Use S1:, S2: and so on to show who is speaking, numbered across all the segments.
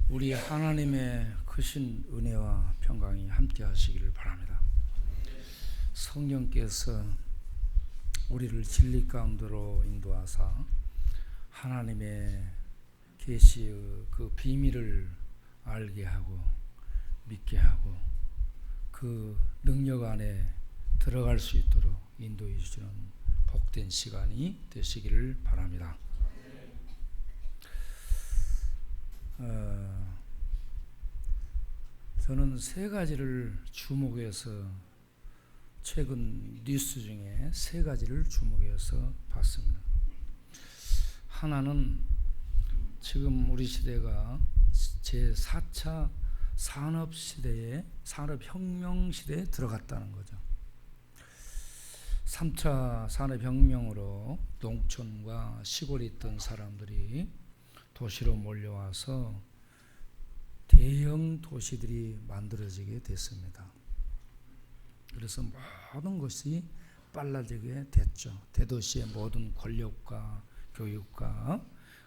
S1: 우리 하나님의 크신 은혜와 평강이 함께 하시기를 바랍니다. 성령께서 우리를 진리 가운데로 인도하사 하나님의 계시의 그 비밀을 알게 하고 믿게 하고 그 능력 안에 들어갈 수 있도록 인도해 주시는 복된 시간이 되시기를 바랍니다. 저는 세 가지를 주목해서 최근 뉴스 중에 세 가지를 주목해서 봤습니다. 하나는 지금 우리 시대가 제4차 산업시대에 산업혁명 시대에 들어갔다는 거죠. 3차 산업혁명으로 농촌과 시골에 있던 사람들이 도시로 몰려와서 대형 도시들이 만들어지게 됐습니다. 그래서 모든 것이 빨라지게 됐죠. 대도시의 모든 권력과 교육과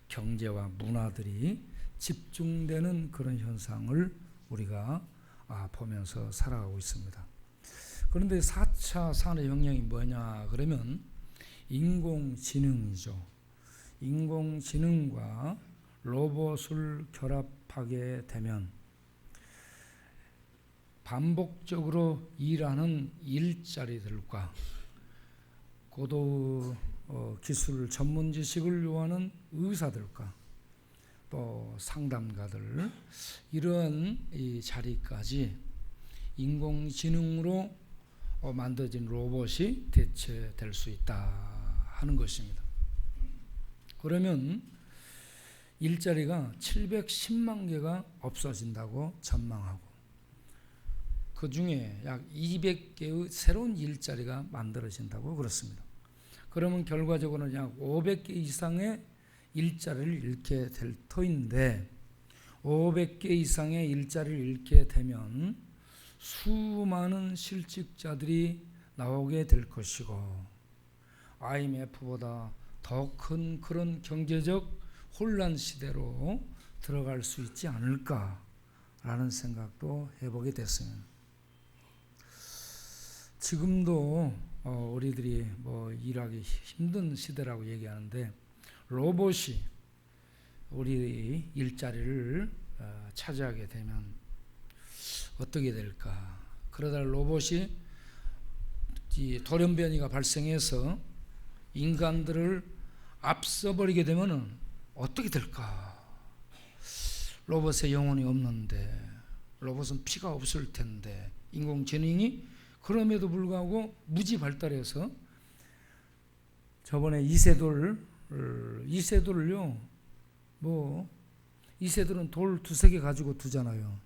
S1: 경제와 문화들이 집중되는 그런 현상을 우리가 보면서 살아가고 있습니다. 그런데 4차 산업혁명이 뭐냐 그러면 인공지능이죠. 인공지능과 로봇을 결합하게 되면 반복적으로 일하는 일자리들과 고도 기술 전문 지식을 요하는 의사들과 또 상담가들 이런 이 자리까지 인공지능으로 만들어진 로봇이 대체될 수 있다 하는 것입니다. 그러면 일자리가 710만 개가 없어진다고 전망하고 그 중에 약 200개의 새로운 일자리가 만들어진다고 그렇습니다. 그러면 결과적으로는 약 500개 이상의 일자리를 잃게 될 터인데 500개 이상의 일자리를 잃게 되면 수많은 실직자들이 나오게 될 것이고 IMF보다 더 큰 그런 경제적 혼란 시대로 들어갈 수 있지 않을까라는 생각도 해보게 됐습니다. 지금도 우리들이 일하기 힘든 시대라고 얘기하는데 로봇이 우리 일자리를 차지하게 되면 어떻게 될까? 그러다 로봇이 돌연변이가 발생해서 인간들을 앞서버리게 되면 어떻게 될까? 로봇의 영혼이 없는데 로봇은 피가 없을 텐데 인공지능이 그럼에도 불구하고 무지 발달해서 저번에 이세돌을요 이세돌은 돌 두세 개 가지고 두잖아요.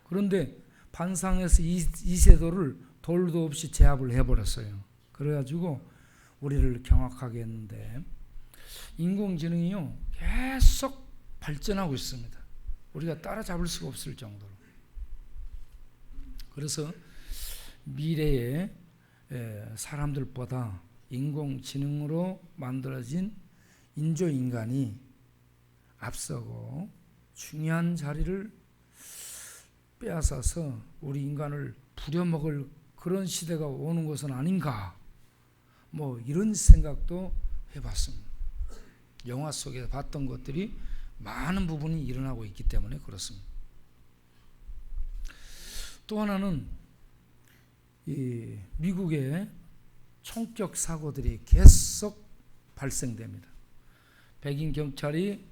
S1: 그런데 반상에서 이세돌을 돌도 없이 제압을 해버렸어요. 그래가지고 우리를 경악하게 했는데 인공지능이요 계속 발전하고 있습니다. 우리가 따라잡을 수가 없을 정도로. 그래서 미래에 사람들보다 인공지능으로 만들어진 인조인간이 앞서고 중요한 자리를 빼앗아서 우리 인간을 부려먹을 그런 시대가 오는 것은 아닌가 이런 생각도 해봤습니다. 영화 속에서 봤던 것들이 많은 부분이 일어나고 있기 때문에 그렇습니다. 또 하나는 이 미국의 총격 사고들이 계속 발생됩니다. 백인 경찰이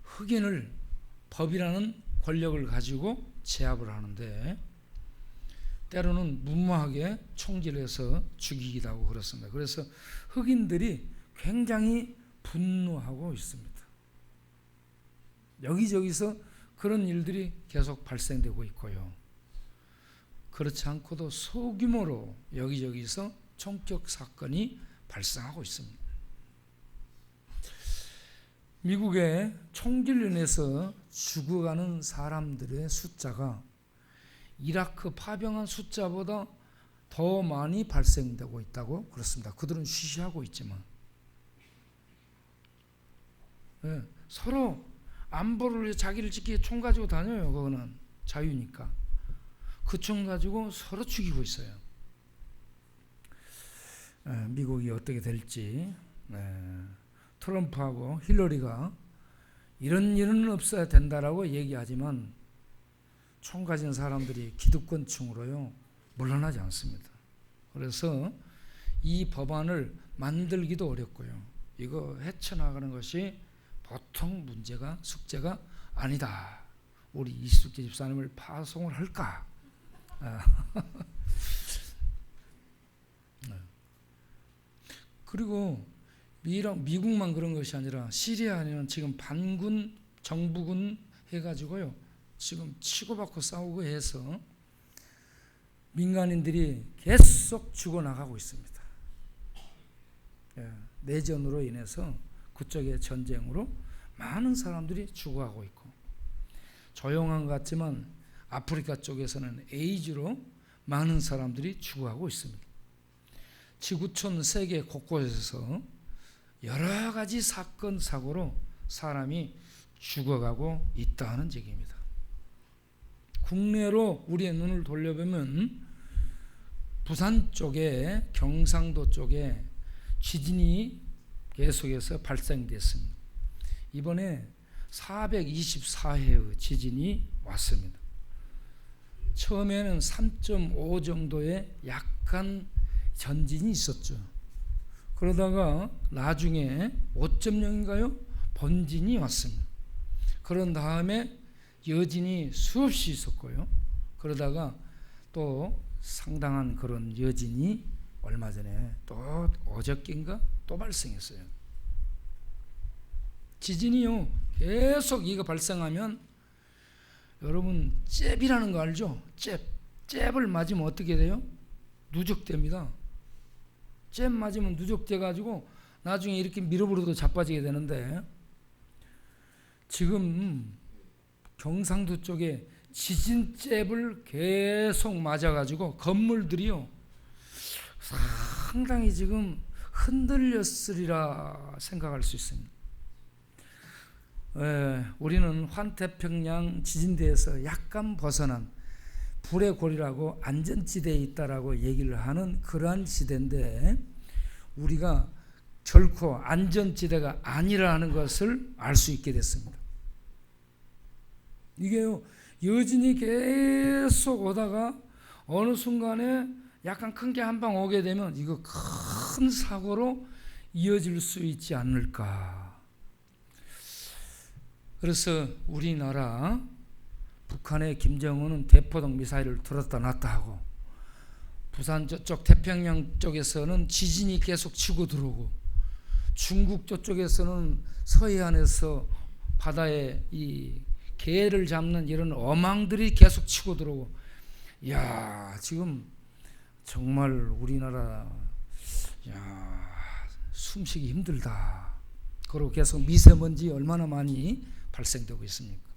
S1: 흑인을 법이라는 권력을 가지고 제압을 하는데 때로는 무모하게 총질해서 죽이기도 하고 그렇습니다. 그래서 흑인들이 굉장히 분노하고 있습니다. 여기저기서 그런 일들이 계속 발생되고 있고요. 그렇지 않고도 소규모로 여기저기서 총격 사건이 발생하고 있습니다. 미국의 총질로 인해서 죽어가는 사람들의 숫자가 이라크 파병한 숫자보다 더 많이 발생되고 있다고 그렇습니다. 그들은 쉬쉬하고 있지만 서로 안보를 자기를 지키게 총 가지고 다녀요. 그거는 자유니까. 그 총 가지고 서로 죽이고 있어요. 미국이 어떻게 될지. 트럼프하고 힐러리가 이런 일은 없어야 된다라고 얘기하지만 총 가진 사람들이 기득권층으로요 물러나지 않습니다. 그래서 이 법안을 만들기도 어렵고요. 이거 헤쳐나가는 것이 보통 숙제가 아니다. 우리 이숙재 집사님을 파송을 할까? 그리고 미국만 그런 것이 아니라 시리아는 지금 반군, 정부군 해가지고요. 지금 치고받고 싸우고 해서 민간인들이 계속 죽어나가고 있습니다. 내전으로 인해서 그쪽의 전쟁으로 많은 사람들이 죽어가고 있고 조용한 것 같지만 아프리카 쪽에서는 에이즈로 많은 사람들이 죽어가고 있습니다. 지구촌 세계 곳곳에서 여러 가지 사건 사고로 사람이 죽어가고 있다는 얘기입니다. 국내로 우리의 눈을 돌려보면 부산 쪽에 경상도 쪽에 지진이 계속해서 발생됐습니다. 이번에 424회의 지진이 왔습니다. 처음에는 3.5 정도의 약간 전진이 있었죠. 그러다가 나중에 5.0인가요? 번진이 왔습니다. 그런 다음에 여진이 수없이 있었고요. 그러다가 또 상당한 그런 여진이 얼마 전에 또 어저께인가 또 발생했어요. 지진이요 계속 이거 발생하면 여러분 잽이라는 거 알죠? 잽을 맞으면 어떻게 돼요? 누적됩니다. 잽 맞으면 누적돼 가지고 나중에 이렇게 밀어버려도 자빠지게 되는데 지금 경상도 쪽에 지진 잽을 계속 맞아가지고 건물들이요 상당히 지금 흔들렸으리라 생각할 수 있습니다. 우리는 환태평양 지진대에서 약간 벗어난 불의 고리라고 안전지대에 있다라고 얘기를 하는 그러한 지대인데 우리가 결코 안전지대가 아니라는 것을 알 수 있게 됐습니다. 이게요 여진이 계속 오다가 어느 순간에 약간 큰 게 한 방 오게 되면 이거 큰 사고로 이어질 수 있지 않을까. 그래서 우리나라 북한의 김정은은 대포동 미사일을 들었다 놨다 하고 부산 저쪽 태평양 쪽에서는 지진이 계속 치고 들어오고 중국 저쪽에서는 서해안에서 바다에 이 개를 잡는 이런 어망들이 계속 치고 들어오고 이야 지금 정말 우리나라 숨쉬기 힘들다. 그리고 계속 미세먼지 얼마나 많이 발생되고 있습니까?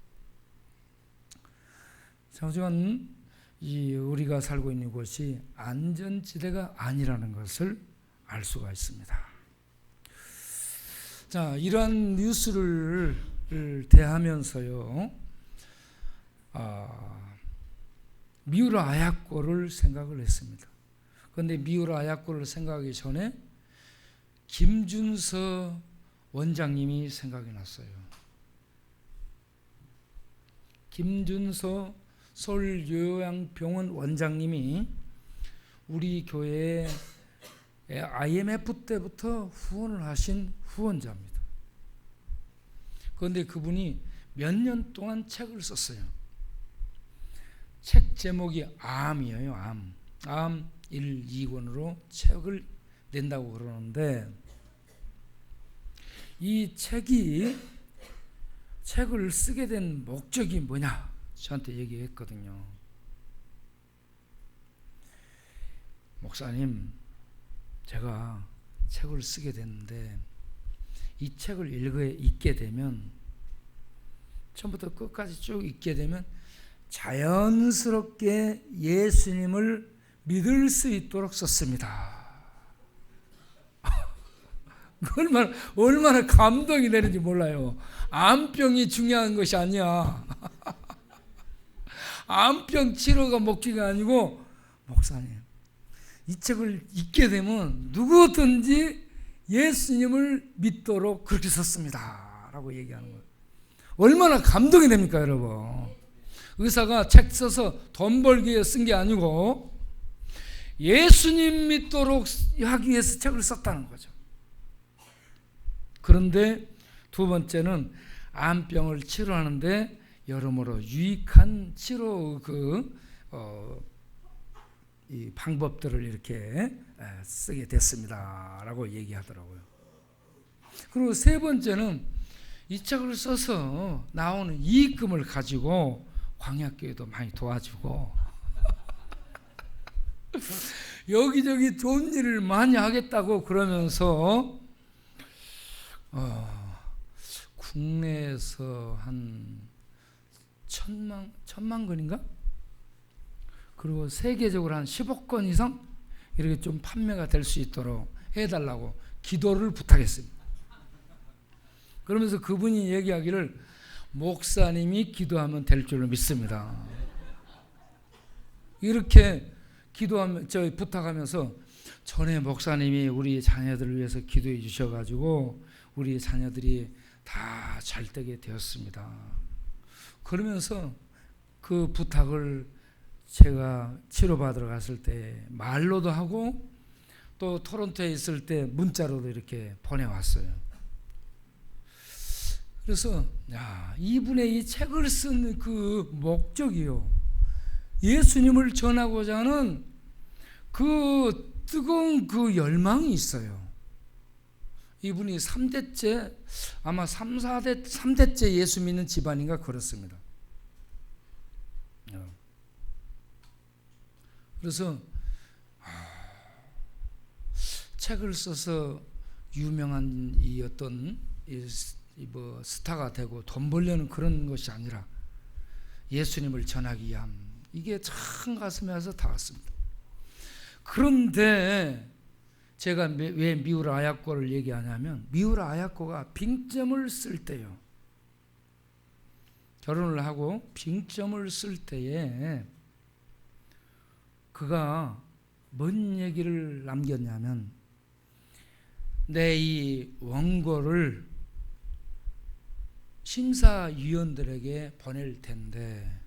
S1: 하지만 우리가 살고 있는 곳이 안전지대가 아니라는 것을 알 수가 있습니다. 자, 이러한 뉴스를 대하면서요, 미우라 아야코를 생각을 했습니다. 그런데 미우라 아야코를 생각하기 전에 김준서 원장님이 생각이 났어요. 김준서 서울요양병원 원장님이 우리 교회에 IMF 때부터 후원을 하신 후원자입니다. 그런데 그분이 몇 년 동안 책을 썼어요. 책 제목이 암이에요. 암 1, 2권으로 책을 낸다고 그러는데 이 책을 쓰게 된 목적이 뭐냐 저한테 얘기했거든요. 목사님, 제가 책을 쓰게 됐는데 이 책을 읽게 되면 처음부터 끝까지 쭉 읽게 되면 자연스럽게 예수님을 믿을 수 있도록 썼습니다. 얼마나 감동이 되는지 몰라요. 암병이 중요한 것이 아니야. 암병 치료가 목적이 아니고, 목사님, 이 책을 읽게 되면 누구든지 예수님을 믿도록 그렇게 썼습니다 라고 얘기하는 거예요. 얼마나 감동이 됩니까, 여러분? 의사가 책 써서 돈 벌기 위해 쓴 게 아니고 예수님 믿도록 하기 위해서 책을 썼다는 거죠. 그런데 두 번째는 암병을 치료하는데 여러모로 유익한 치료 이 방법들을 이렇게 쓰게 됐습니다라고 얘기하더라고요. 그리고 세 번째는 이 책을 써서 나오는 이익금을 가지고 광야교회도 많이 도와주고 여기저기 좋은 일을 많이 하겠다고 그러면서 국내에서 한 천만 건인가? 그리고 세계적으로 한 10억 건 이상 이렇게 좀 판매가 될 수 있도록 해달라고 기도를 부탁했습니다. 그러면서 그분이 얘기하기를 목사님이 기도하면 될 줄로 믿습니다. 이렇게 부탁하면서 전에 목사님이 우리 자녀들을 위해서 기도해 주셔가지고 우리 자녀들이 다 잘 되게 되었습니다. 그러면서 그 부탁을 제가 치료받으러 갔을 때 말로도 하고 또 토론토에 있을 때 문자로도 이렇게 보내왔어요. 그래서 이분의 이 책을 쓴 그 목적이요, 예수님을 전하고자 하는 그 뜨거운 그 열망이 있어요. 이분이 3대째, 아마 3대째 예수 믿는 집안인가 그렇습니다. 그래서 책을 써서 유명한 이 어떤 스타가 되고 돈 벌려는 그런 것이 아니라 예수님을 전하기 위함, 이게 참 가슴에 와서 닿았습니다. 그런데 제가 왜 미우라 아야코를 얘기하냐면, 미우라 아야코가 빙점을 쓸 때요, 결혼을 하고 빙점을 쓸 때에 그가 뭔 얘기를 남겼냐면, 내 이 원고를 심사위원들에게 보낼 텐데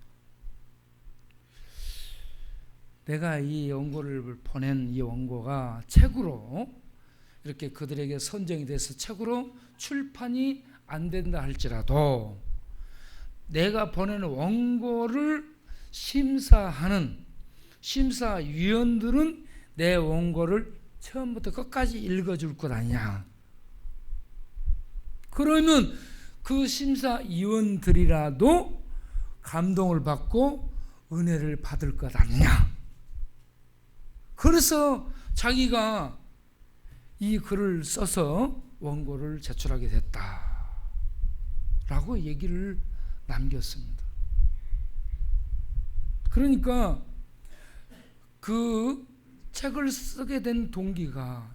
S1: 내가 이 원고를 보낸 이 원고가 책으로 이렇게 그들에게 선정이 돼서 책으로 출판이 안 된다 할지라도 내가 보낸 원고를 심사하는 심사위원들은 내 원고를 처음부터 끝까지 읽어줄 것 아니냐. 그러면 그 심사위원들이라도 감동을 받고 은혜를 받을 것 아니냐. 그래서 자기가 이 글을 써서 원고를 제출하게 됐다라고 얘기를 남겼습니다. 그러니까 그 책을 쓰게 된 동기가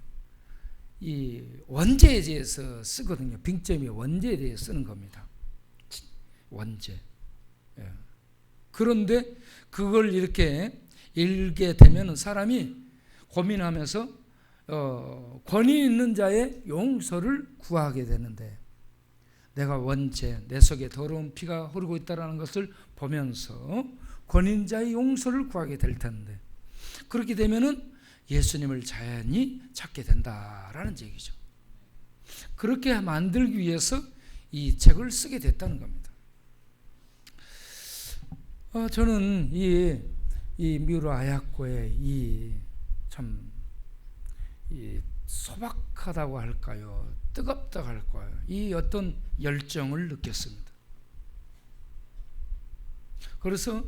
S1: 이 원제에 대해서 쓰거든요. 빙점이 원제에 대해서 쓰는 겁니다. 원제. 그런데 그걸 이렇게 읽게 되면 사람이 고민하면서 권위 있는 자의 용서를 구하게 되는데, 내가 원죄, 내 속에 더러운 피가 흐르고 있다는 것을 보면서 권위 있는 자의 용서를 구하게 될 텐데, 그렇게 되면은 예수님을 자연히 찾게 된다라는 얘기죠. 그렇게 만들기 위해서 이 책을 쓰게 됐다는 겁니다. 저는 이 미우라 아야코의 이 소박하다고 할까요? 뜨겁다고 할까요? 이 어떤 열정을 느꼈습니다. 그래서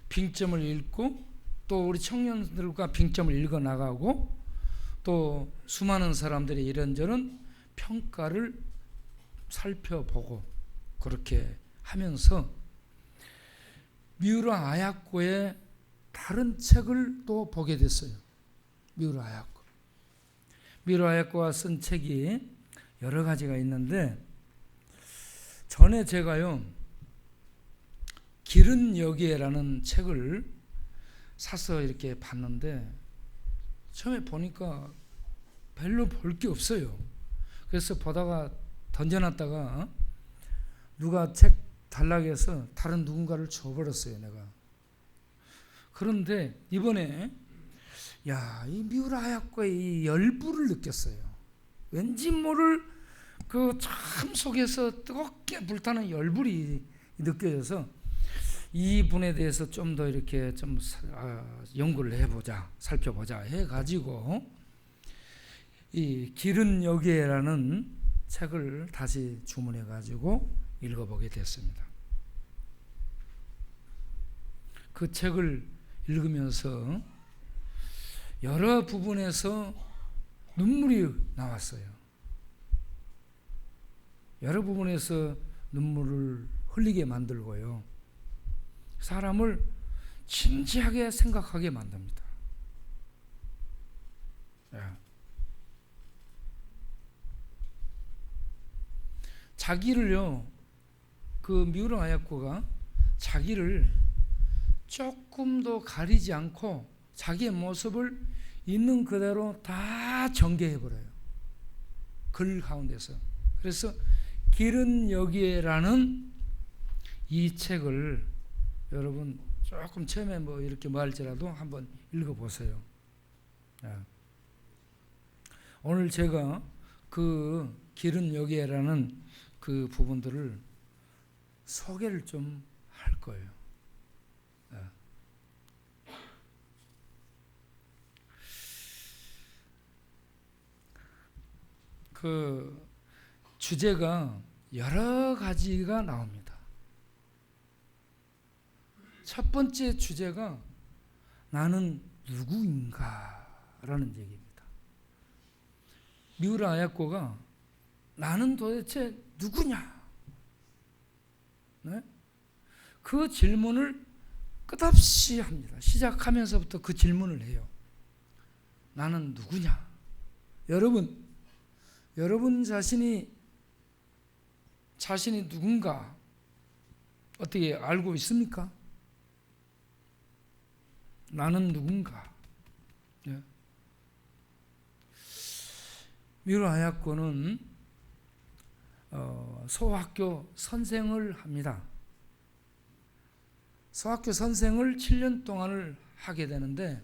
S1: 빙점을 읽고 또 우리 청년들과 빙점을 읽어 나가고 또 수많은 사람들이 이런저런 평가를 살펴보고 그렇게 하면서 미우라 아야코의 다른 책을 또 보게 됐어요. 미우라 아야코. 미우라 아야코가 쓴 책이 여러 가지가 있는데 전에 제가요 길은 여기에라는 책을 사서 이렇게 봤는데 처음에 보니까 별로 볼 게 없어요. 그래서 보다가 던져놨다가 누가 책 달라고 해서 다른 누군가를 줘버렸어요, 내가. 그런데 이번에 이 미우라 하야코의 이 열불을 느꼈어요. 왠지 모를 그 참 속에서 뜨겁게 불타는 열불이 느껴져서 이 분에 대해서 좀 더 이렇게 좀 연구를 해보자, 살펴보자 해가지고 이 길은 여기에라는 책을 다시 주문해가지고 읽어보게 됐습니다. 그 책을 읽으면서 여러 부분에서 눈물이 나왔어요. 여러 부분에서 눈물을 흘리게 만들고요. 사람을 진지하게 생각하게 만듭니다. 자기를요, 그 미우라 하야코가 자기를 조금도 가리지 않고 자기의 모습을 있는 그대로 다 전개해버려요. 글 가운데서. 그래서 길은 여기에라는 이 책을 여러분 조금 처음에 이렇게 할지라도 한번 읽어보세요. 오늘 제가 그 길은 여기에라는 그 부분들을 소개를 좀 할 거예요. 그 주제가 여러 가지가 나옵니다. 첫 번째 주제가 나는 누구인가라는 얘기입니다. 미우라 하야코가 나는 도대체 누구냐? 네? 그 질문을 끝없이 합니다. 시작하면서부터 그 질문을 해요. 나는 누구냐? 여러분 자신이 누군가 어떻게 알고 있습니까? 나는 누군가? 네. 미우라 하야코는 소학교 선생을 합니다. 소학교 선생을 7년 동안을 하게 되는데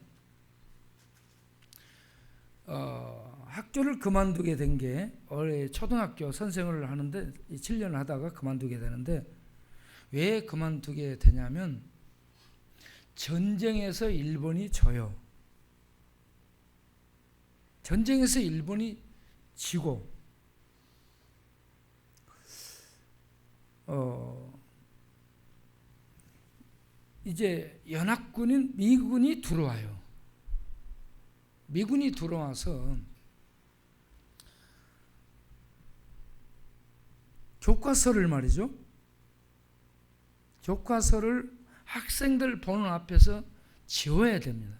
S1: 학교를 그만두게 된 게 원래 초등학교 선생을 하는데 7년을 하다가 그만두게 되는데 왜 그만두게 되냐면 전쟁에서 일본이 져요. 전쟁에서 일본이 지고 이제 연합군인 미군이 들어와요. 미군이 들어와서 교과서를 말이죠. 교과서를 학생들 보는 앞에서 지워야 됩니다.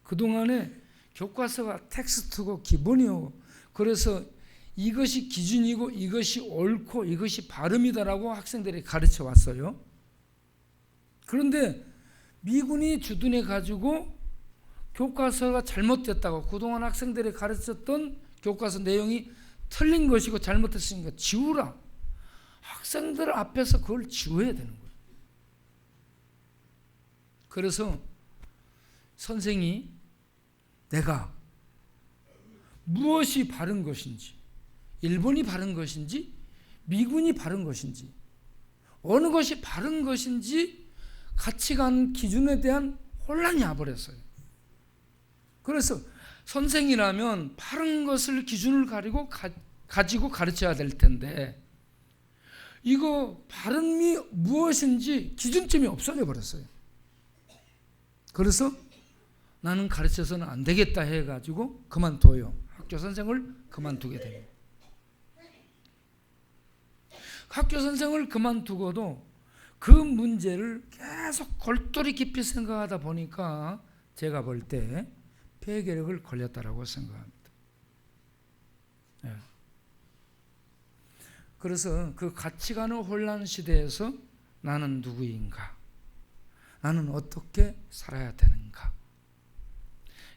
S1: 그동안에 교과서가 텍스트고 기본이요. 그래서 이것이 기준이고 이것이 옳고 이것이 바름이다라고 학생들이 가르쳐 왔어요. 그런데 미군이 주둔해 가지고 교과서가 잘못됐다고 그동안 학생들이 가르쳤던 교과서 내용이 틀린 것이고 잘못됐으니까 지우라. 학생들 앞에서 그걸 지워야 되는 거예요. 그래서 선생이 내가 무엇이 바른 것인지, 일본이 바른 것인지, 미군이 바른 것인지, 어느 것이 바른 것인지 가치관 기준에 대한 혼란이 와버렸어요. 그래서 선생이라면 바른 것을 기준을 가지고 가르쳐야 될 텐데 이거 바른이 무엇인지 기준점이 없어져 버렸어요. 그래서 나는 가르쳐서는 안 되겠다 해가지고 그만둬요. 학교 선생을 그만두게 됩니다. 학교 선생을 그만두고도 그 문제를 계속 골똘히 깊이 생각하다 보니까 제가 볼 때 폐결핵을 걸렸다라고 생각합니다. 예. 그래서 그 가치관의 혼란 시대에서 나는 누구인가? 나는 어떻게 살아야 되는가?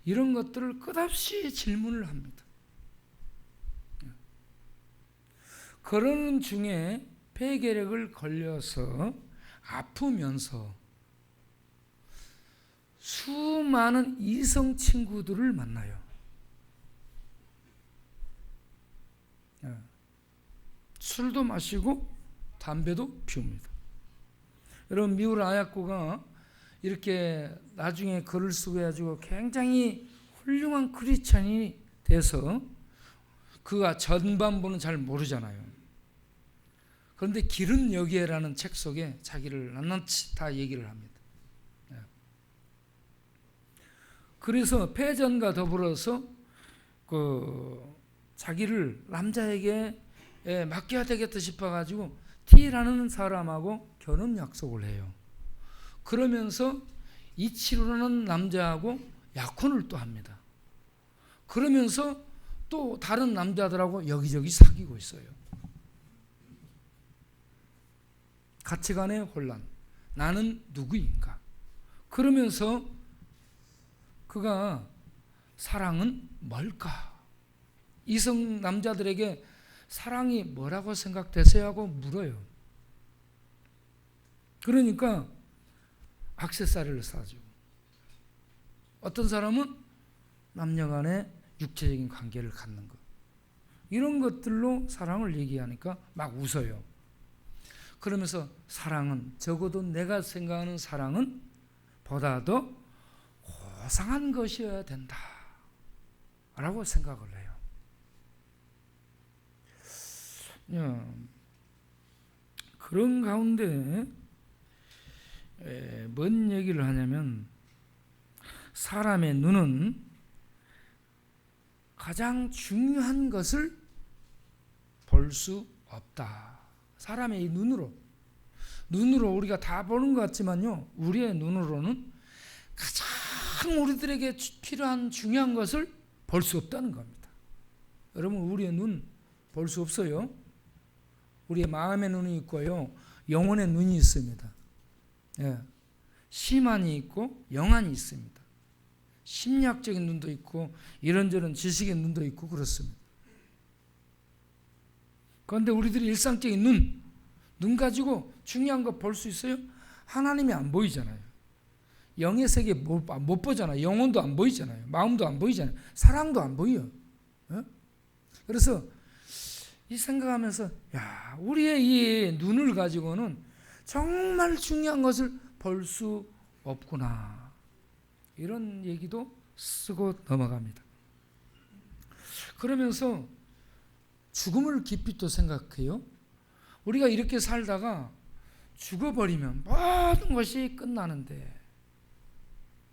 S1: 이런 것들을 끝없이 질문을 합니다. 그러는 중에 폐결핵을 걸려서 아프면서 수많은 이성 친구들을 만나요. 술도 마시고 담배도 피웁니다. 여러분, 미울 아야코가 이렇게 나중에 글을 쓰고 해가지고 굉장히 훌륭한 크리스찬이 돼서 그가 전반부는 잘 모르잖아요. 그런데 길은 여기에라는 책 속에 자기를 낱낱이 다 얘기를 합니다. 그래서 폐전과 더불어서 자기를 남자에게 맡겨야 되겠다 싶어가지고 T라는 사람하고 결혼 약속을 해요. 그러면서 이치로라는 남자하고 약혼을 또 합니다. 그러면서 또 다른 남자들하고 여기저기 사귀고 있어요. 가치관의 혼란. 나는 누구인가? 그러면서 그가 사랑은 뭘까? 이성 남자들에게 사랑이 뭐라고 생각되세요? 하고 물어요. 그러니까 액세서리를 사죠. 어떤 사람은 남녀 간의 육체적인 관계를 갖는 것. 이런 것들로 사랑을 얘기하니까 막 웃어요. 그러면서 사랑은, 적어도 내가 생각하는 사랑은 보다 더 고상한 것이어야 된다 라고 생각을 해요. 그런 가운데 뭔 얘기를 하냐면, 사람의 눈은 가장 중요한 것을 볼 수 없다. 사람의 이 눈으로 우리가 다 보는 것 같지만요, 우리의 눈으로는 가장 우리들에게 필요한 중요한 것을 볼 수 없다는 겁니다. 여러분, 우리의 눈 볼 수 없어요. 우리의 마음의 눈이 있고요, 영혼의 눈이 있습니다. 심한이 있고 영안이 있습니다. 심리학적인 눈도 있고 이런저런 지식의 눈도 있고 그렇습니다. 그런데 우리들이 일상적인 눈 가지고 중요한 거 볼 수 있어요? 하나님이 안 보이잖아요. 영의 세계 못 보잖아요. 영혼도 안 보이잖아요. 마음도 안 보이잖아요. 사랑도 안 보여. 그래서 이 생각하면서, 우리의 이 눈을 가지고는 정말 중요한 것을 볼 수 없구나, 이런 얘기도 쓰고 넘어갑니다. 그러면서 죽음을 깊이 또 생각해요. 우리가 이렇게 살다가 죽어버리면 모든 것이 끝나는데,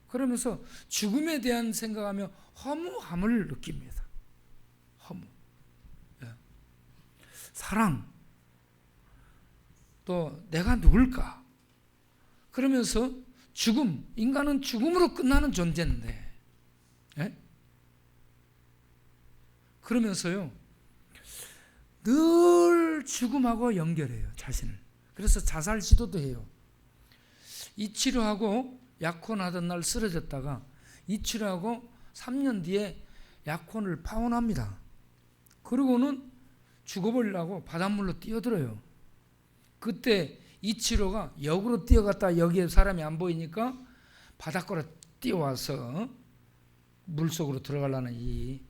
S1: 그러면서 죽음에 대한 생각하며 허무함을 느낍니다. 허무. 사랑. 또 내가 누굴까? 그러면서 죽음. 인간은 죽음으로 끝나는 존재인데, 그러면서요, 늘 죽음하고 연결해요, 자신을. 그래서 자살 시도도 해요. 이 치료하고 약혼하던 날 쓰러졌다가 이 치료하고 3년 뒤에 약혼을 파혼합니다. 그리고는 죽어버리려고 바닷물로 뛰어들어요. 그때 이치로가 역으로 뛰어갔다 여기에 사람이 안 보이니까 바닷가로 뛰어와서 물속으로 들어가려는 이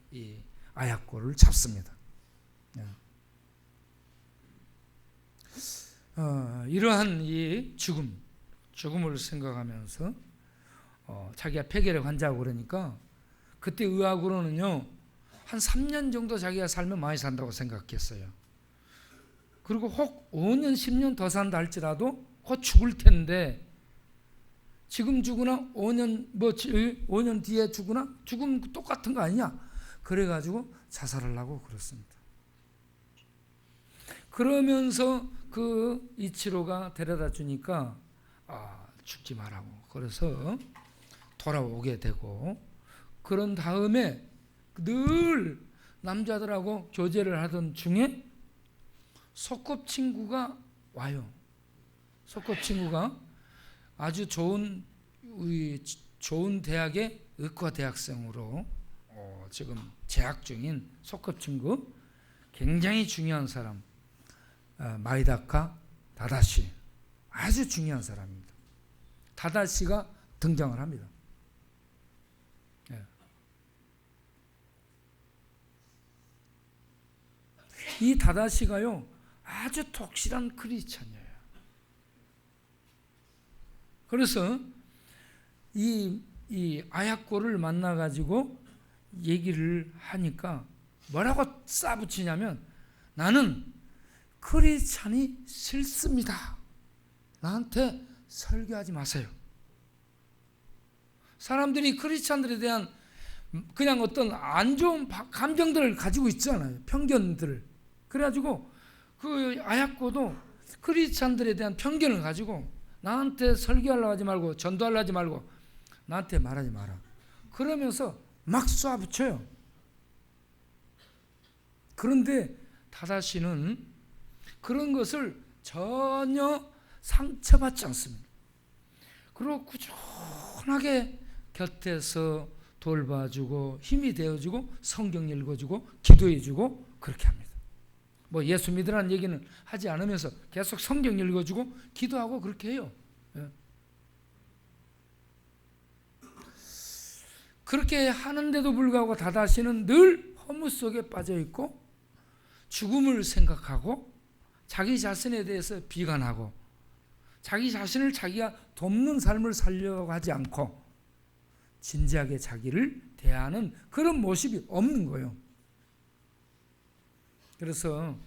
S1: 아야코를 잡습니다. 이러한 이 죽음을 생각하면서 자기가 폐결핵 환자고 그러니까 그때 의학으로는요, 한 3년 정도 자기가 살면 많이 산다고 생각했어요. 그리고 혹 5년 10년 더 산다 할지라도 곧 죽을 텐데, 지금 죽으나 5년 뒤에 죽으나 죽음 똑같은 거 아니냐, 그래가지고 자살하려고 그렇습니다. 그러면서 그 이치로가 데려다 주니까 죽지 말라고, 그래서 돌아오게 되고, 그런 다음에 늘 남자들하고 교제를 하던 중에 소꿉친구가 와요. 소꿉친구가 아주 좋은 대학의 의과 대학생으로 지금 재학 중인 소꿉친구, 굉장히 중요한 사람, 마이다카 다다시, 아주 중요한 사람입니다. 다다시가 등장을 합니다. 이 다다시가요, 아주 독실한 크리스찬이에요. 그래서 이 아야코를 만나가지고 얘기를 하니까 뭐라고 싸붙이냐면, 나는 크리스찬이 싫습니다. 나한테 설교하지 마세요. 사람들이 크리스찬들에 대한 그냥 어떤 안 좋은 감정들을 가지고 있잖아요. 편견들을. 그래가지고 그 아야코도 크리스찬들에 대한 편견을 가지고 나한테 설교하려고 하지 말고 전도하려고 하지 말고 나한테 말하지 마라. 그러면서 막 쏴붙여요. 그런데 다다시는 그런 것을 전혀 상처받지 않습니다. 그리고 꾸준하게 곁에서 돌봐주고 힘이 되어주고 성경 읽어주고 기도해주고 그렇게 합니다. 뭐 예수 믿으라는 얘기는 하지 않으면서 계속 성경 읽어주고 기도하고 그렇게 해요. 그렇게 하는데도 불구하고 다다시는 늘 허무 속에 빠져 있고 죽음을 생각하고 자기 자신에 대해서 비관하고 자기 자신을 자기가 돕는 삶을 살려고 하지 않고 진지하게 자기를 대하는 그런 모습이 없는 거예요. 그래서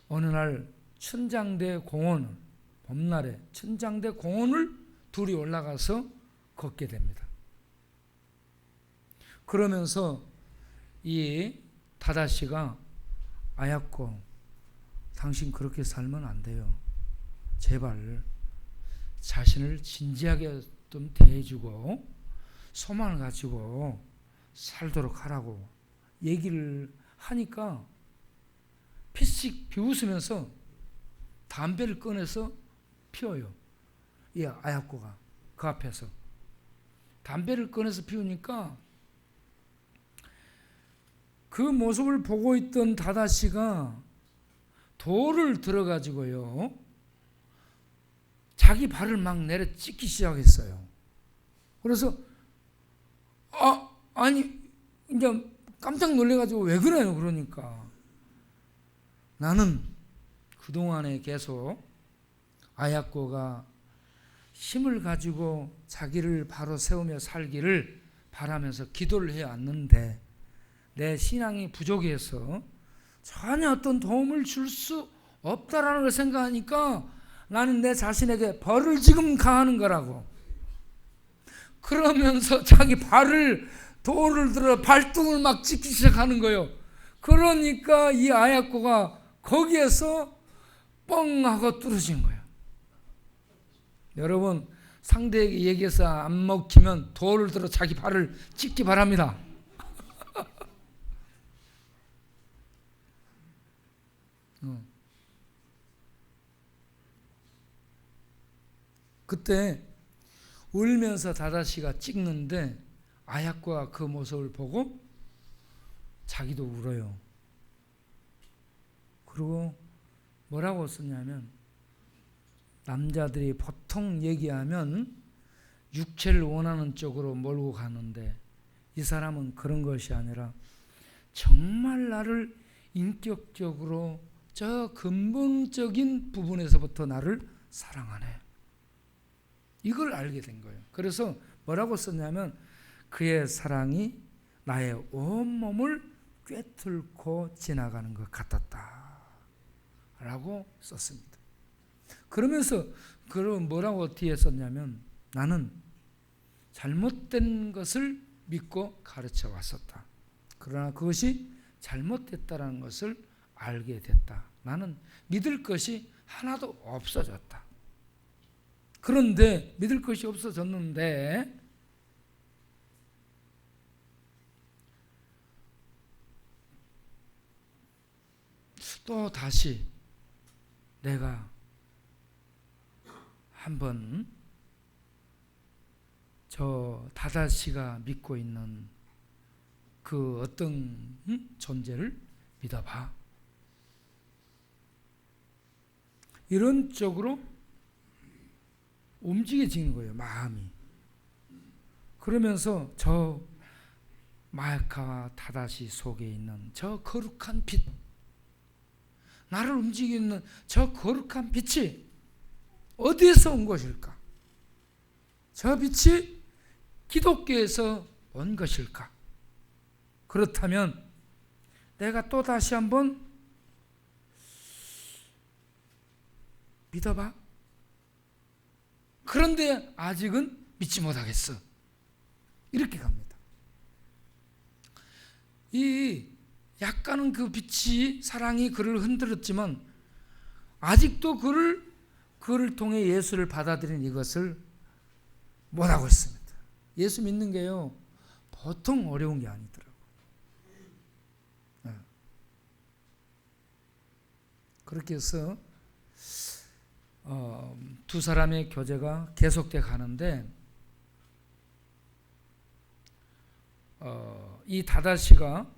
S1: 어느 날 천장대 공원, 봄날에 천장대 공원을 둘이 올라가서 걷게 됩니다. 그러면서 이 다다시가 아야코, 당신 그렇게 살면 안 돼요. 제발 자신을 진지하게 좀 대해주고 소망을 가지고 살도록 하라고 얘기를 하니까 피식 비웃으면서 담배를 꺼내서 피워요. 이 아야코가 그 앞에서 담배를 꺼내서 피우니까 그 모습을 보고 있던 다다시가 돌을 들어가지고요 자기 발을 막 내려 찍기 시작했어요. 그래서 아니 이제 깜짝 놀래가지고 왜 그래요? 그러니까 나는 그동안에 계속 아야코가 힘을 가지고 자기를 바로 세우며 살기를 바라면서 기도를 해왔는데 내 신앙이 부족해서 전혀 어떤 도움을 줄 수 없다라는 걸 생각하니까 나는 내 자신에게 벌을 지금 가하는 거라고. 그러면서 자기 발을 돌을 들어 발등을 막 찍기 시작하는 거예요. 그러니까 이 아야코가 거기에서 뻥 하고 뚫어진 거예요. 여러분 상대에게 얘기해서 안 먹히면 돌을 들어 자기 발을 찍기 바랍니다. 그때 울면서 다다시가 찍는데 아야코가 그 모습을 보고 자기도 울어요. 그리고 뭐라고 썼냐면 남자들이 보통 얘기하면 육체를 원하는 쪽으로 몰고 가는데 이 사람은 그런 것이 아니라 정말 나를 인격적으로 저 근본적인 부분에서부터 나를 사랑하네. 이걸 알게 된 거예요. 그래서 뭐라고 썼냐면 그의 사랑이 나의 온몸을 꿰뚫고 지나가는 것 같았다 라고 썼습니다. 그러면서 그럼 뭐라고 뒤에 썼냐면 나는 잘못된 것을 믿고 가르쳐 왔었다. 그러나 그것이 잘못됐다는 것을 알게 됐다. 나는 믿을 것이 하나도 없어졌다. 그런데 믿을 것이 없어졌는데 또 다시 내가 한번 저 다다시가 믿고 있는 그 어떤 존재를 믿어봐. 이런 쪽으로 움직여지는 거예요, 마음이. 그러면서 저 마야카와 다다시 속에 있는 저 거룩한 빛, 나를 움직이는 저 거룩한 빛이 어디에서 온 것일까? 저 빛이 기독교에서 온 것일까? 그렇다면 내가 또 다시 한번 믿어봐. 그런데 아직은 믿지 못하겠어. 이렇게 갑니다. 이 약간은 그 빛이, 사랑이 그를 흔들었지만 아직도 그를 통해 예수를 받아들인 이것을 못하고 있습니다. 예수 믿는 게요, 보통 어려운 게 아니더라고요. 그렇게 해서 두 사람의 교제가 계속돼 가는데, 이 다다시가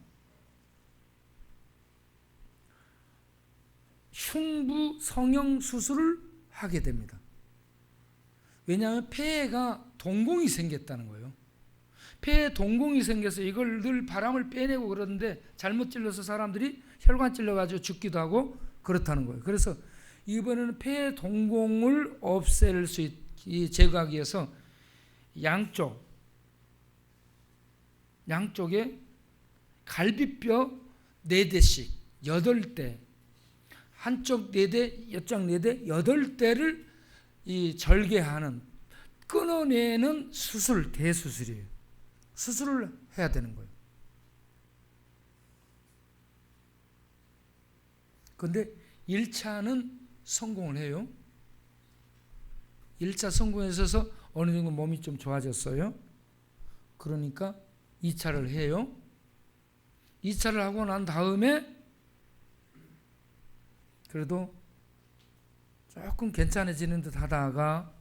S1: 흉부 성형 수술을 하게 됩니다. 왜냐하면 폐가 동공이 생겼다는 거예요. 폐에 동공이 생겨서 이걸 늘 바람을 빼내고 그러는데 잘못 찔러서 사람들이 혈관 찔러가지고 죽기도 하고 그렇다는 거예요. 그래서 이번에는 폐의 동공을 없앨 수 제거하기 위해서 양쪽에 갈비뼈 4대씩 8대, 한쪽 4대, 이쪽 4대, 8대를 이 절개하는, 끊어내는 수술, 대수술이에요. 수술을 해야 되는 거예요. 그런데 1차는 성공을 해요. 1차 성공해서 어느 정도 몸이 좀 좋아졌어요. 그러니까 2차를 해요. 2차를 하고 난 다음에 그래도 조금 괜찮아지는 듯 하다가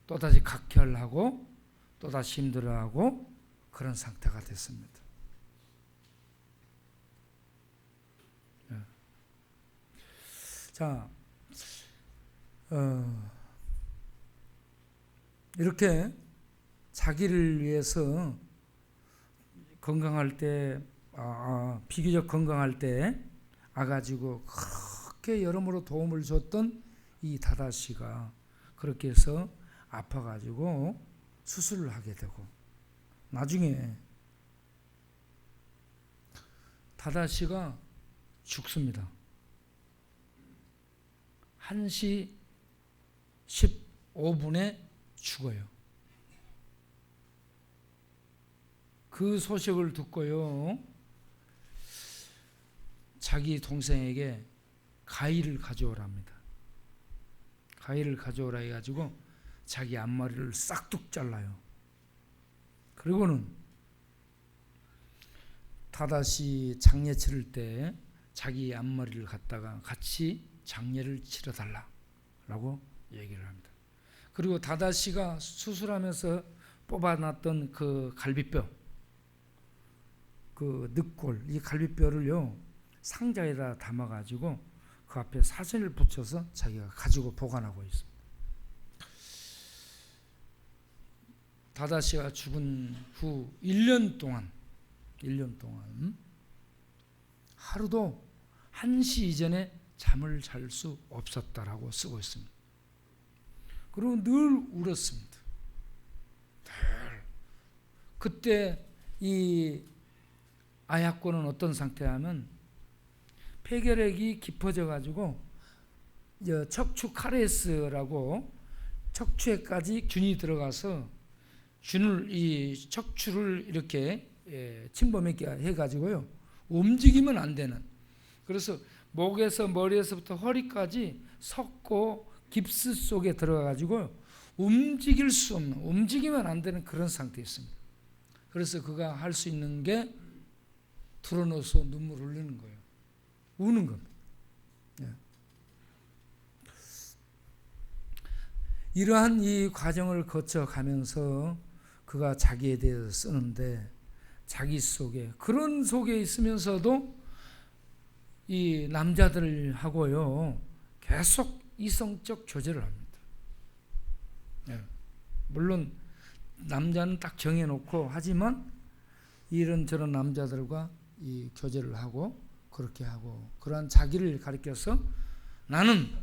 S1: 또다시 각혈하고 또다시 힘들어하고 그런 상태가 됐습니다. 자, 이렇게 자기를 위해서 건강할 때, 비교적 건강할 때 아가지고 그렇게 여러모로 도움을 줬던 이 다다시가 그렇게 해서 아파가지고 수술을 하게 되고, 나중에 다다시가 죽습니다. 1시 15분에 죽어요. 그 소식을 듣고요, 자기 동생에게 가위를 가져오랍니다. 가위를 가져오라 해가지고 자기 앞머리를 싹둑 잘라요. 그리고는 다다시 장례 치를 때 자기 앞머리를 갖다가 같이 장례를 치러달라고 얘기를 합니다. 그리고 다다시가 수술하면서 뽑아놨던 그 갈비뼈, 그 늑골, 이 갈비뼈를요 상자에다 담아가지고 그 앞에 사진을 붙여서 자기가 가지고 보관하고 있습니다. 다다시가 죽은 후 1년 동안 하루도 1시 이전에 잠을 잘 수 없었다라고 쓰고 있습니다. 그리고 늘 울었습니다. 늘. 그때 이 아야코는 어떤 상태냐면 폐결핵이 깊어져 가지고 척추 카레스라고 척추에까지 균이 들어가서 이 척추를 이렇게 침범하게 해가지고요 움직이면 안 되는, 그래서 목에서 머리에서부터 허리까지 섰고 깁스 속에 들어가가지고 움직일 수 없는, 움직이면 안 되는 그런 상태였습니다. 그래서 그가 할 수 있는 게 드러누워서 눈물을 흘리는 거예요. 우는 겁니다. 이러한 이 과정을 거쳐가면서 그가 자기에 대해서 쓰는데 자기 속에 그런 속에 있으면서도 이 남자들하고요 계속 이성적 교제를 합니다. 물론 남자는 딱 정해놓고 하지만 이런저런 남자들과 이 교제를 하고 그렇게 하고 그러한 자기를 가리켜서 나는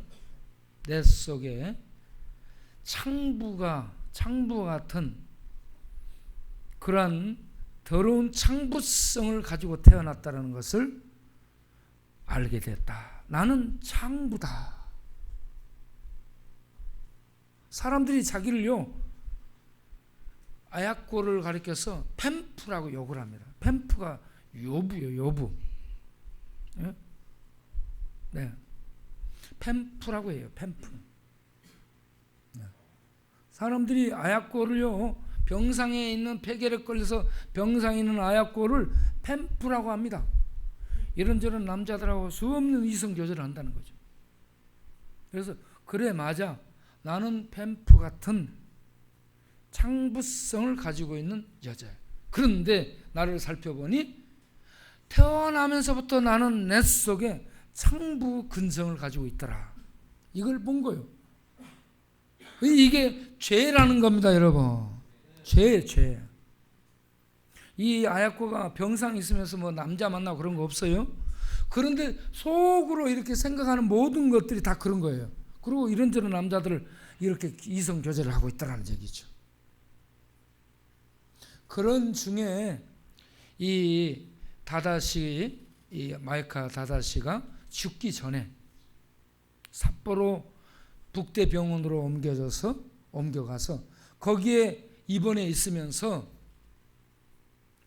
S1: 내 속에 창부와 같은 그러한 더러운 창부성을 가지고 태어났다는 것을 알게 됐다. 나는 창부다. 사람들이 자기를요 아약고를 가리켜서 팸프라고 욕을 합니다. 팸프가 요부요, 요부. 네? 네. 팸프라고 해요. 팸프. 네. 사람들이 아약고를요 병상에 있는 폐결에 걸려서 병상에 있는 아약고를 팸프라고 합니다. 이런저런 남자들하고 수없는 이성 교제를 한다는 거죠. 그래서 그래 맞아. 나는 팸프 같은 창부성을 가지고 있는 여자야. 그런데 나를 살펴보니 태어나면서부터 나는 내 속에 창부 근성을 가지고 있더라. 이걸 본 거예요. 이게 죄라는 겁니다, 여러분. 죄. 이 아야코가 병상에 있으면서 뭐 남자 만나고 그런 거 없어요? 그런데 속으로 이렇게 생각하는 모든 것들이 다 그런 거예요. 그리고 이런저런 남자들을 이렇게 이성 교제를 하고 있다는 얘기죠. 그런 중에 이 다다시, 이 마이카 다다시가 죽기 전에 삿포로 북대병원으로 옮겨가서 거기에 입원해 있으면서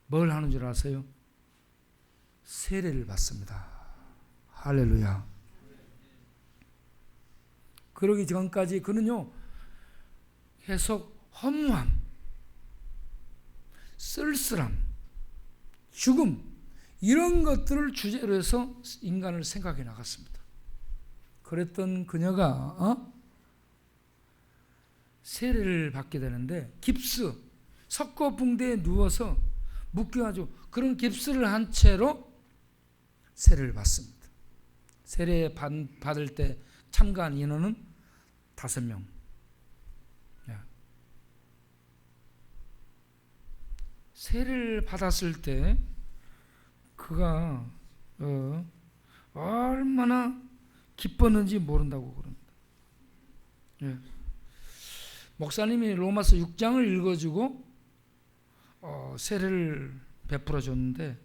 S1: 뭘 하는 줄 아세요? 세례를 받습니다. 할렐루야. 그러기 전까지 그는요 계속 허무함, 쓸쓸함, 죽음 이런 것들을 주제로 해서 인간을 생각해 나갔습니다. 그랬던 그녀가 세례를 받게 되는데 깁스, 석고붕대에 누워서 묶여가지고 그런 깁스를 한 채로 세례를 받습니다. 세례 받을 때 참가한 인원은 5명. 세례를 받았을 때 그가 얼마나 기뻤는지 모른다고 그럽니다. 목사님이 로마서 6장을 읽어주고 세례를 베풀어 줬는데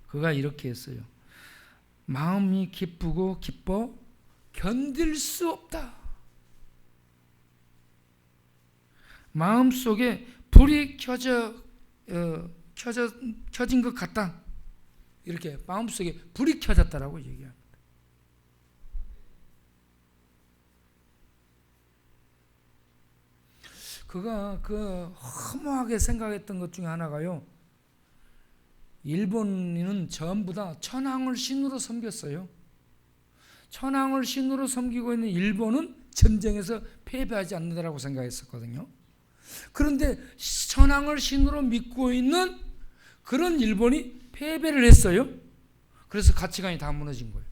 S1: 그가 이렇게 했어요. 마음이 기쁘고 기뻐 견딜 수 없다. 마음속에 불이 켜진 것 같다. 이렇게 마음속에 불이 켜졌다라고 얘기합니다. 그가 그 허무하게 생각했던 것 중에 하나가요. 일본인은 전부 다 천황을 신으로 섬겼어요. 천황을 신으로 섬기고 있는 일본은 전쟁에서 패배하지 않는다라고 생각했었거든요. 그런데 천황을 신으로 믿고 있는 그런 일본이 패배를 했어요. 그래서 가치관이 다 무너진 거예요.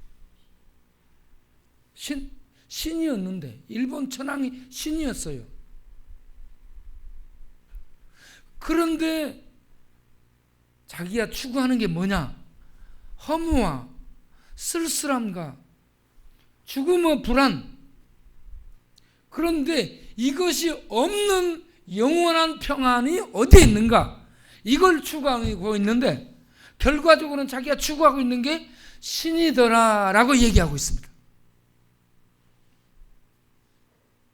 S1: 신이었는데 일본 천황이 신이었어요. 그런데 자기가 추구하는 게 뭐냐? 허무와 쓸쓸함과 죽음의 불안. 그런데 이것이 없는 영원한 평안이 어디에 있는가? 이걸 추구하고 있는데 결과적으로는 자기가 추구하고 있는 게 신이더라라고 얘기하고 있습니다.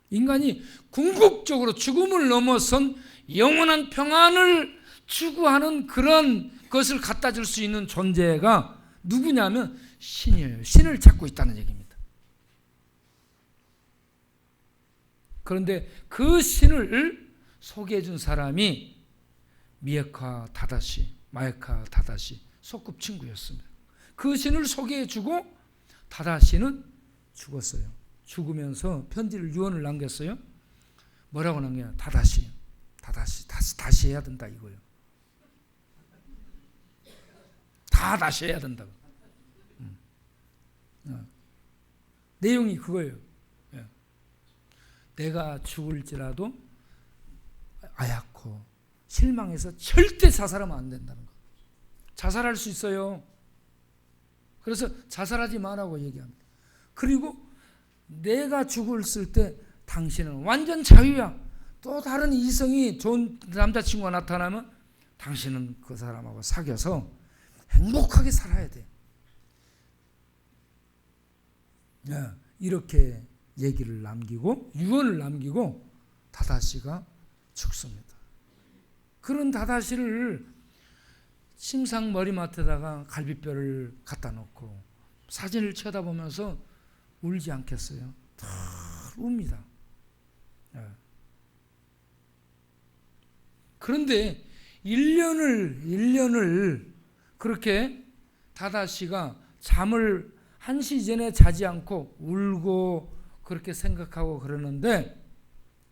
S1: 인간이 궁극적으로 죽음을 넘어선 영원한 평안을 추구하는 그런 것을 갖다 줄 수 있는 존재가 누구냐면 신이에요. 신을 찾고 있다는 얘기입니다. 그런데 그 신을 소개해 준 사람이 마에카 다다시 소꿉친구였습니다. 그 신을 소개해 주고 다다시는 죽었어요. 죽으면서 편지를 유언을 남겼어요. 뭐라고 남겨요? 다시 해야 된다 이거예요. 다시 해야 된다고. 내용이 그거예요. 내가 죽을지라도 아얗고 실망해서 절대 자살하면 안 된다는 거. 자살할 수 있어요. 그래서 자살하지 말라고 얘기합니다. 그리고 내가 죽었을 때 당신은 완전 자유야. 또 다른 이성이 좋은 남자친구가 나타나면 당신은 그 사람하고 사귀어서 행복하게 살아야 돼. 이렇게 얘기를 남기고 유언을 남기고 다다시가 죽습니다. 그런 다다시를 침상 머리맡에다가 갈비뼈를 갖다 놓고 사진을 쳐다보면서 울지 않겠어요? 다 웁니다. 그런데 1년을 그렇게 다다시가 잠을 1시 전에 자지 않고 울고 그렇게 생각하고 그러는데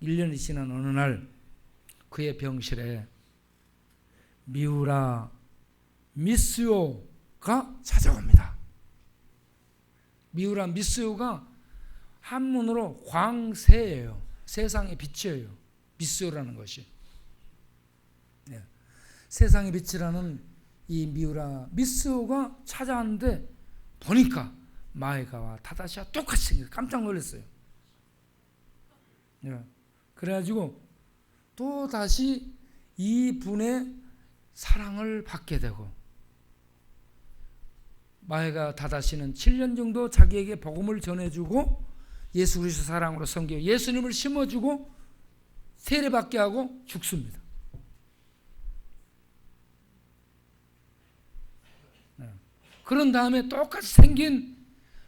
S1: 1년이 지난 어느 날 그의 병실에 미우라 미스요가 찾아옵니다. 미우라 미스요가 한문으로 광세예요. 세상의 빛이에요. 미스요라는 것이. 세상의 빛이라는 이 미우라 미스요가 찾아왔는데 보니까 마에가와 다다시와 똑같이 생겨서 깜짝 놀랐어요. 그래가지고 또 다시 이 분의 사랑을 받게 되고 마에가 다다시는 7년 정도 자기에게 복음을 전해주고 예수 그리스도 사랑으로 섬겨 예수님을 심어주고 세례받게 하고 죽습니다. 그런 다음에 똑같이 생긴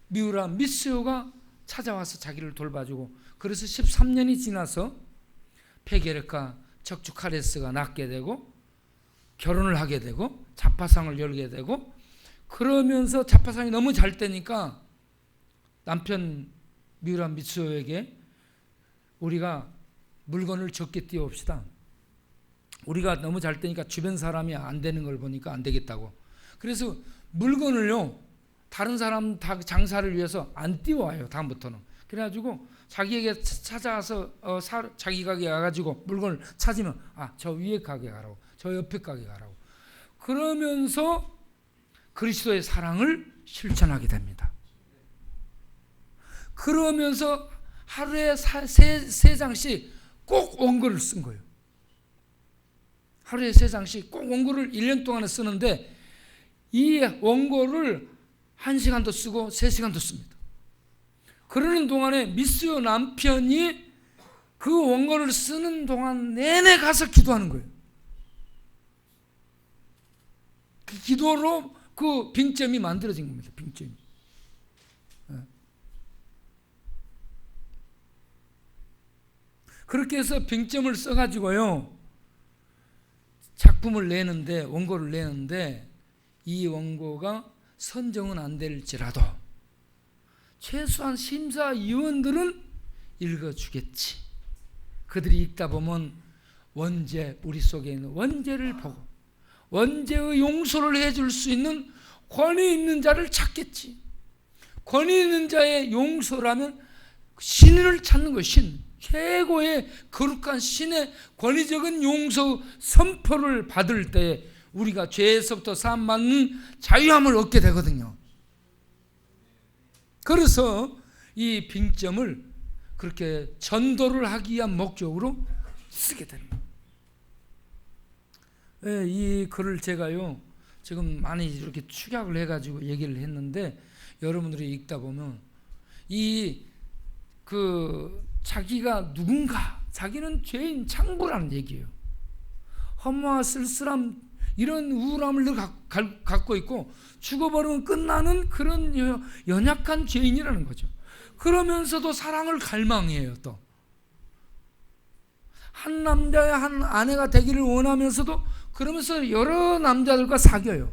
S1: 미우라 미스요가 찾아와서 자기를 돌봐주고 그래서 13년이 지나서 페게르카 적주카레스가 낳게 되고 결혼을 하게 되고 자파상을 열게 되고 그러면서 자파상이 너무 잘 되니까 남편 미우라 미스요에게 우리가 물건을 적게 띄워봅시다. 우리가 너무 잘 되니까 주변 사람이 안 되는 걸 보니까 안 되겠다고. 그래서 물건을요 다른 사람 장사를 위해서 안 띄워와요. 다음부터는. 그래가지고 자기에게 찾아와서 자기 가게에 가가지고 물건을 찾으면 저 위에 가게 가라고 저 옆에 가게 가라고 그러면서 그리스도의 사랑을 실천하게 됩니다. 그러면서 하루에 세 장씩 꼭 원고를 쓴 거예요. 하루에 3장씩 꼭 원고를 1년 동안에 쓰는데 이 원고를 1시간도 쓰고 3시간도 씁니다. 그러는 동안에 미스요 남편이 그 원고를 쓰는 동안 내내 가서 기도하는 거예요. 그 기도로 그 빙점이 만들어진 겁니다. 빙점이. 그렇게 해서 빙점을 써가지고요 작품을 내는데 원고를 내는데 이 원고가 선정은 안 될지라도 최소한 심사위원들은 읽어주겠지. 그들이 읽다 보면 원죄, 우리 속에 있는 원죄를 보고 원죄의 용서를 해줄 수 있는 권위 있는 자를 찾겠지. 권위 있는 자의 용서라면 신을 찾는 거예요. 신. 최고의 거룩한 신의 권위적인 용서 선포를 받을 때 우리가 죄에서부터 사함받는 자유함을 얻게 되거든요. 그래서 이 빙점을 그렇게 전도를 하기 위한 목적으로 쓰게 됩니다. 이 글을 제가요 지금 많이 이렇게 축약을 해가지고 얘기를 했는데 여러분들이 읽다 보면 자기가 누군가, 자기는 죄인 창부라는 얘기예요. 허무와 쓸쓸함 이런 우울함을 늘 갖고 있고 죽어버리면 끝나는 그런 연약한 죄인이라는 거죠. 그러면서도 사랑을 갈망해요. 또 한 남자의 한 아내가 되기를 원하면서도 그러면서 여러 남자들과 사귀어요.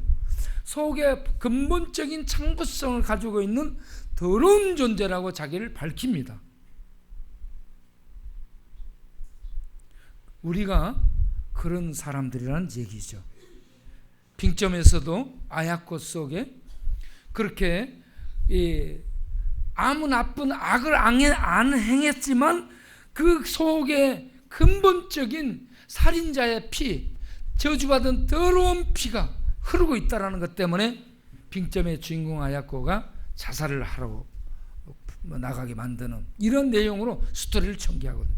S1: 속에 근본적인 창부성을 가지고 있는 더러운 존재라고 자기를 밝힙니다. 우리가 그런 사람들이라는 얘기죠. 빙점에서도 아야꽃 속에 그렇게 아무 나쁜 악을 안 행했지만 그 속에 근본적인 살인자의 피, 저주받은 더러운 피가 흐르고 있다는 것 때문에 빙점의 주인공 아야코가 자살을 하러 나가게 만드는 이런 내용으로 스토리를 전개하거든요.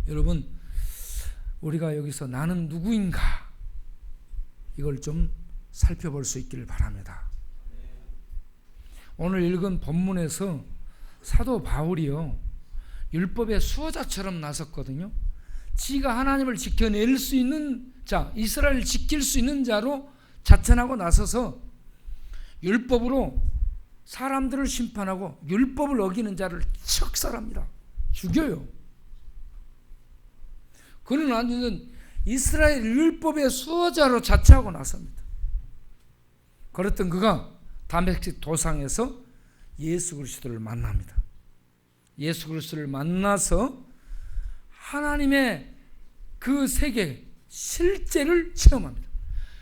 S1: 여러분, 우리가 여기서 나는 누구인가 이걸 좀 살펴볼 수 있기를 바랍니다. 오늘 읽은 본문에서 사도 바울이요, 율법의 수호자처럼 나섰거든요. 지가 하나님을 지켜낼 수 있는 자, 이스라엘을 지킬 수 있는 자로 자천하고 나서서 율법으로 사람들을 심판하고 율법을 어기는 자를 척살합니다. 죽여요. 그는 완전 이스라엘 율법의 수호자로 자처하고 나섭니다. 그랬던 그가 다메섹 도상에서 예수 그리스도를 만납니다. 예수 그리스도를 만나서 하나님의 그 세계 실제를 체험합니다.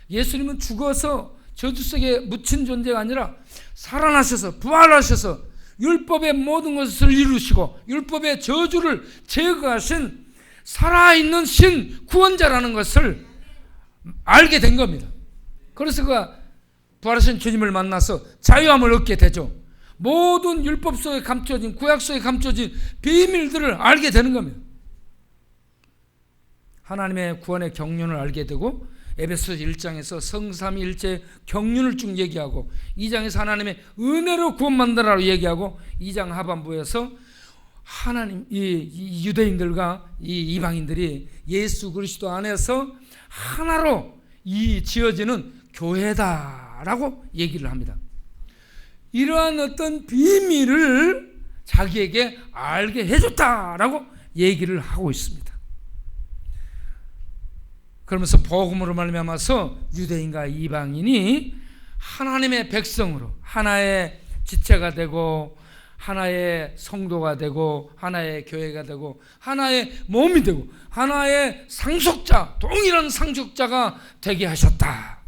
S1: 예수님은 죽어서 저주 속에 묻힌 존재가 아니라 살아나셔서 부활하셔서 율법의 모든 것을 이루시고 율법의 저주를 제거하신 살아있는 신 구원자라는 것을 알게 된 겁니다. 그래서 그가 부활하신 주님을 만나서 자유함을 얻게 되죠. 모든 율법 속에 감춰진, 구약 속에 감춰진 비밀들을 알게 되는 겁니다. 하나님의 구원의 경륜을 알게 되고, 에베소 1장에서 성삼위일체 경륜을 쭉 얘기하고, 2장에서 하나님의 은혜로 구원받으라고 얘기하고, 2장 하반부에서 하나님, 이 유대인들과 이 이방인들이 예수 그리스도 안에서 하나로 이 지어지는 교회다라고 얘기를 합니다. 이러한 어떤 비밀을 자기에게 알게 해줬다라고 얘기를 하고 있습니다. 그러면서 복음으로 말미암아서 유대인과 이방인이 하나님의 백성으로 하나의 지체가 되고 하나의 성도가 되고 하나의 교회가 되고 하나의 몸이 되고 하나의 상속자, 동일한 상속자가 되게 하셨다.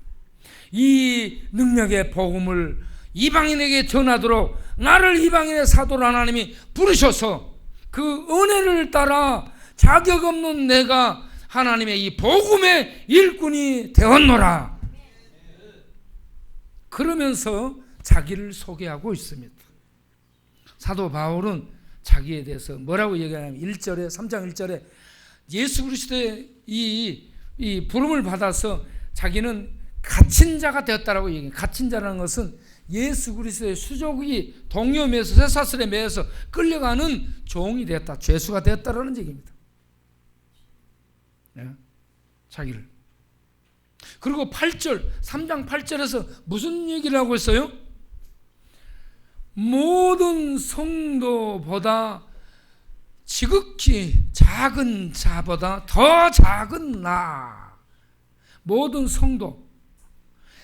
S1: 이 능력의 복음을 이방인에게 전하도록 나를 이방인의 사도로 하나님이 부르셔서 그 은혜를 따라 자격 없는 내가 하나님의 이 복음의 일꾼이 되었노라. 그러면서 자기를 소개하고 있습니다. 사도 바울은 자기에 대해서 뭐라고 얘기하냐면 1절에 3장 1절에 예수 그리스도의 이 부름을 받아서 자기는 갇힌 자가 되었다라고 얘기해요. 갇힌 자라는 것은 예수 그리스도의 수족이 동요매에서 쇠사슬에 매여서 끌려가는 종이 되었다, 죄수가 되었다라는 얘기입니다. 네? 자기를. 그리고 8절, 3장 8절에서 무슨 얘기를 하고 있어요? 모든 성도보다 지극히 작은 자보다 더 작은 나. 모든 성도,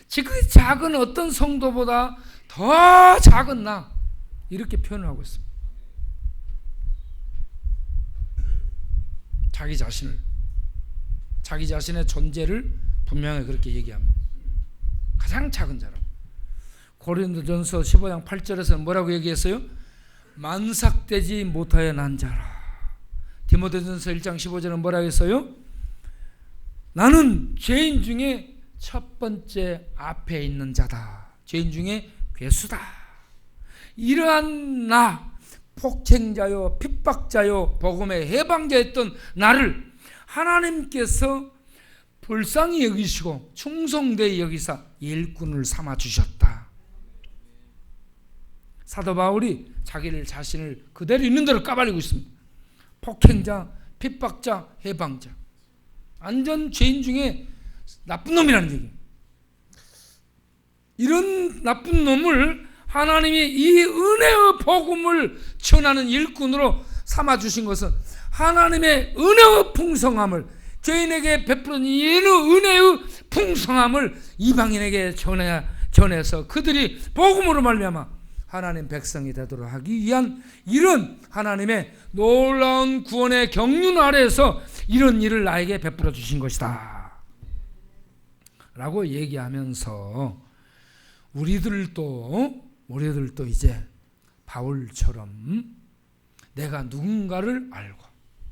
S1: 지극히 작은 어떤 성도보다 더 작은 나, 이렇게 표현을 하고 있습니다. 자기 자신의 존재를 분명히 그렇게 얘기합니다. 가장 작은 자라고. 고린도전서 15장 8절에서는 뭐라고 얘기했어요? 만삭되지 못하여 난 자라. 디모데전서 1장 15절은 뭐라고 했어요? 나는 죄인 중에 첫 번째 앞에 있는 자다. 죄인 중에 괴수다. 이러한 나, 폭행자요 핍박자요 복음의 해방자였던 나를 하나님께서 불쌍히 여기시고 충성되이 여기사 일꾼을 삼아 주셨다. 사도 바울이 자기를 자신을 그대로 있는 대로 까발리고 있습니다. 폭행자, 핍박자, 해방자, 완전 죄인 중에 나쁜 놈이라는 얘기예요. 이런 나쁜 놈을 하나님이 이 은혜의 복음을 전하는 일꾼으로 삼아주신 것은 하나님의 은혜의 풍성함을, 죄인에게 베푸는 이 은혜의 풍성함을 이방인에게 전해서 그들이 복음으로 말미암아 하나님 백성이 되도록 하기 위한 이런 하나님의 놀라운 구원의 경륜 아래에서 이런 일을 나에게 베풀어 주신 것이다 라고 얘기하면서 우리들도 이제 바울처럼 내가 누군가를 알고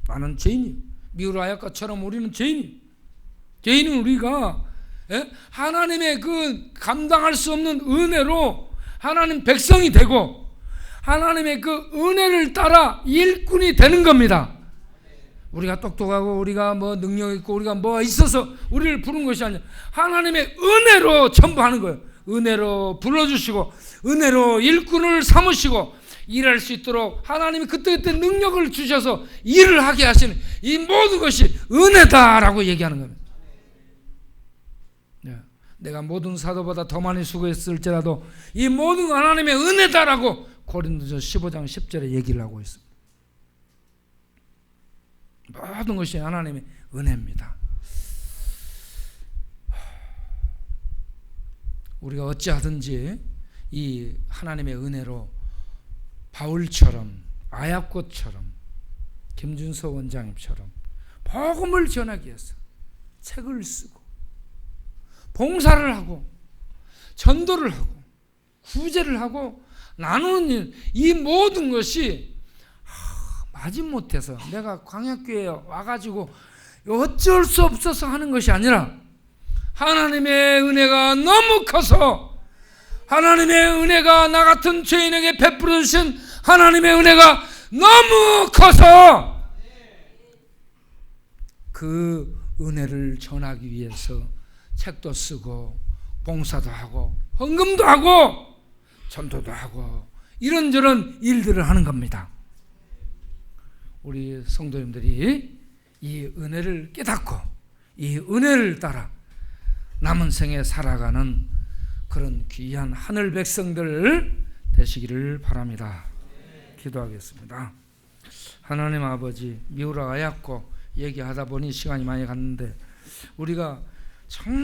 S1: 나는 죄인이요, 미우라야까처럼 우리는 죄인은 우리가 하나님의 그 감당할 수 없는 은혜로 하나님 백성이 되고 하나님의 그 은혜를 따라 일꾼이 되는 겁니다. 우리가 똑똑하고 우리가 뭐 능력 있고 우리가 뭐가 있어서 우리를 부른 것이 아니라 하나님의 은혜로 전부 하는 거예요. 은혜로 불러주시고 은혜로 일꾼을 삼으시고 일할 수 있도록 하나님이 그때그때 능력을 주셔서 일을 하게 하시는 이 모든 것이 은혜다라고 얘기하는 겁니다. 내가 모든 사도보다 더 많이 수고했을지라도 이 모든 하나님의 은혜다라고 고린도서 15장 10절에 얘기를 하고 있습니다. 모든 것이 하나님의 은혜입니다. 우리가 어찌하든지 이 하나님의 은혜로 바울처럼 아야꽃처럼 김준석 원장님처럼 복음을 전하기 위해서 책을 쓰고 봉사를 하고 전도를 하고 구제를 하고 나누는 일, 이 모든 것이 마지못해서 내가 광야교회에 와가지고 어쩔 수 없어서 하는 것이 아니라 하나님의 은혜가 너무 커서 하나님의 은혜가 나 같은 죄인에게 베풀어 주신 하나님의 은혜가 너무 커서 그 은혜를 전하기 위해서 책도 쓰고 봉사도 하고 헌금도 하고 전도도 하고 이런저런 일들을 하는 겁니다. 우리 성도님들이 이 은혜를 깨닫고 이 은혜를 따라 남은 생에 살아가는 그런 귀한 하늘 백성들 되시기를 바랍니다. 기도하겠습니다. 하나님 아버지, 미우라 아야코 얘기하다 보니 시간이 많이 갔는데 우리가 정말